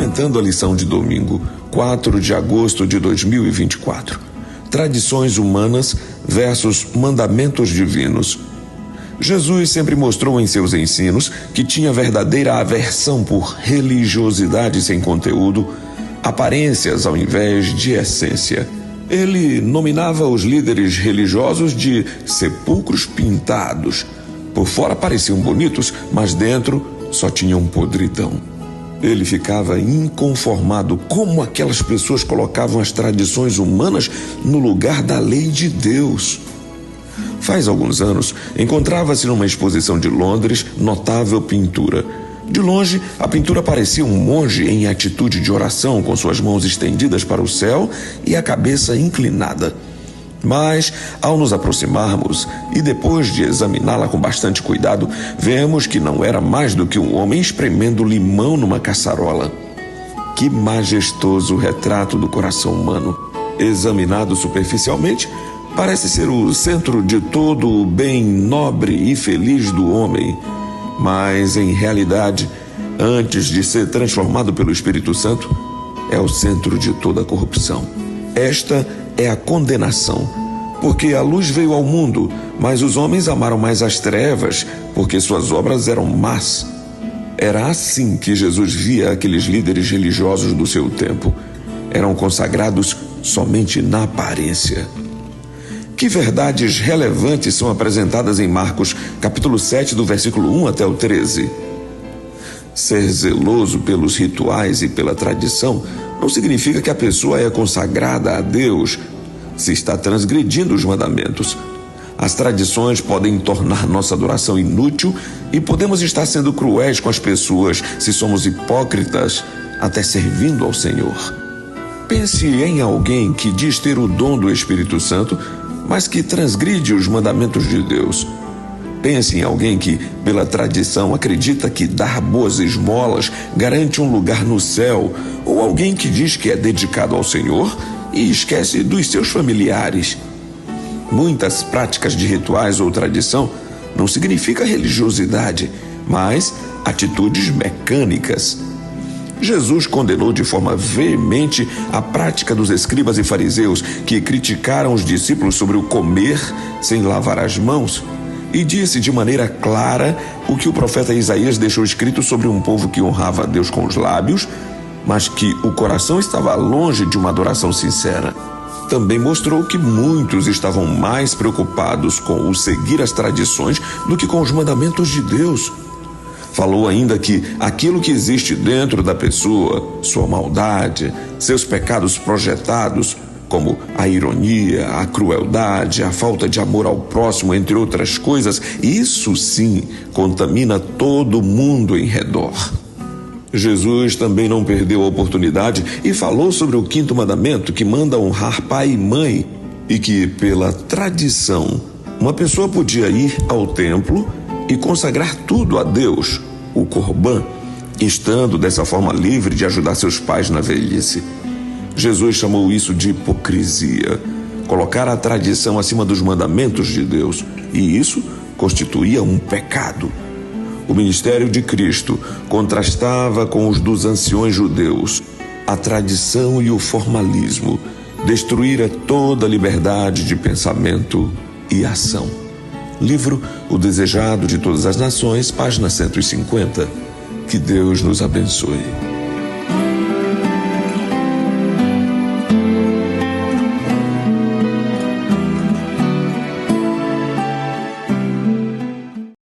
comentando a lição de domingo, 4 de agosto de 2024. Tradições humanas versus mandamentos divinos. Jesus sempre mostrou em seus ensinos que tinha verdadeira aversão por religiosidade sem conteúdo, aparências ao invés de essência. Ele nominava os líderes religiosos de sepulcros pintados. Por fora pareciam bonitos, mas dentro só tinham podridão. Ele ficava inconformado como aquelas pessoas colocavam as tradições humanas no lugar da lei de Deus. Faz alguns anos, encontrava-se numa exposição de Londres notável pintura. De longe, a pintura parecia um monge em atitude de oração, com suas mãos estendidas para o céu e a cabeça inclinada. Mas, ao nos aproximarmos e depois de examiná-la com bastante cuidado, vemos que não era mais do que um homem espremendo limão numa caçarola. Que majestoso retrato do coração humano! Examinado superficialmente, parece ser o centro de todo o bem nobre e feliz do homem. Mas, em realidade, antes de ser transformado pelo Espírito Santo, é o centro de toda a corrupção. Esta é a condenação, porque a luz veio ao mundo, mas os homens amaram mais as trevas, porque suas obras eram más. Era assim que Jesus via aqueles líderes religiosos do seu tempo. Eram consagrados somente na aparência. Que verdades relevantes são apresentadas em Marcos, capítulo 7, do versículo 1 até o 13. Ser zeloso pelos rituais e pela tradição não significa que a pessoa é consagrada a Deus se está transgredindo os mandamentos. As tradições podem tornar nossa adoração inútil e podemos estar sendo cruéis com as pessoas se somos hipócritas, até servindo ao Senhor. Pense em alguém que diz ter o dom do Espírito Santo, mas que transgride os mandamentos de Deus. Pense em alguém que, pela tradição, acredita que dar boas esmolas garante um lugar no céu, ou alguém que diz que é dedicado ao Senhor e esquece dos seus familiares. Muitas práticas de rituais ou tradição não significa religiosidade, mas atitudes mecânicas. Jesus condenou de forma veemente a prática dos escribas e fariseus que criticaram os discípulos sobre o comer sem lavar as mãos e disse de maneira clara o que o profeta Isaías deixou escrito sobre um povo que honrava a Deus com os lábios, mas que o coração estava longe de uma adoração sincera. Também mostrou que muitos estavam mais preocupados com o seguir as tradições do que com os mandamentos de Deus. Falou ainda que aquilo que existe dentro da pessoa, sua maldade, seus pecados projetados, como a ironia, a crueldade, a falta de amor ao próximo, entre outras coisas, isso sim contamina todo mundo em redor. Jesus também não perdeu a oportunidade e falou sobre o 5º mandamento, que manda honrar pai e mãe, e que, pela tradição, uma pessoa podia ir ao templo e consagrar tudo a Deus, o Corban, estando dessa forma livre de ajudar seus pais na velhice. Jesus chamou isso de hipocrisia, colocar a tradição acima dos mandamentos de Deus, e isso constituía um pecado. O ministério de Cristo contrastava com os dos anciões judeus. A tradição e o formalismo destruíra toda a liberdade de pensamento e ação. Livro O Desejado de Todas as Nações, página 150. Que Deus nos abençoe.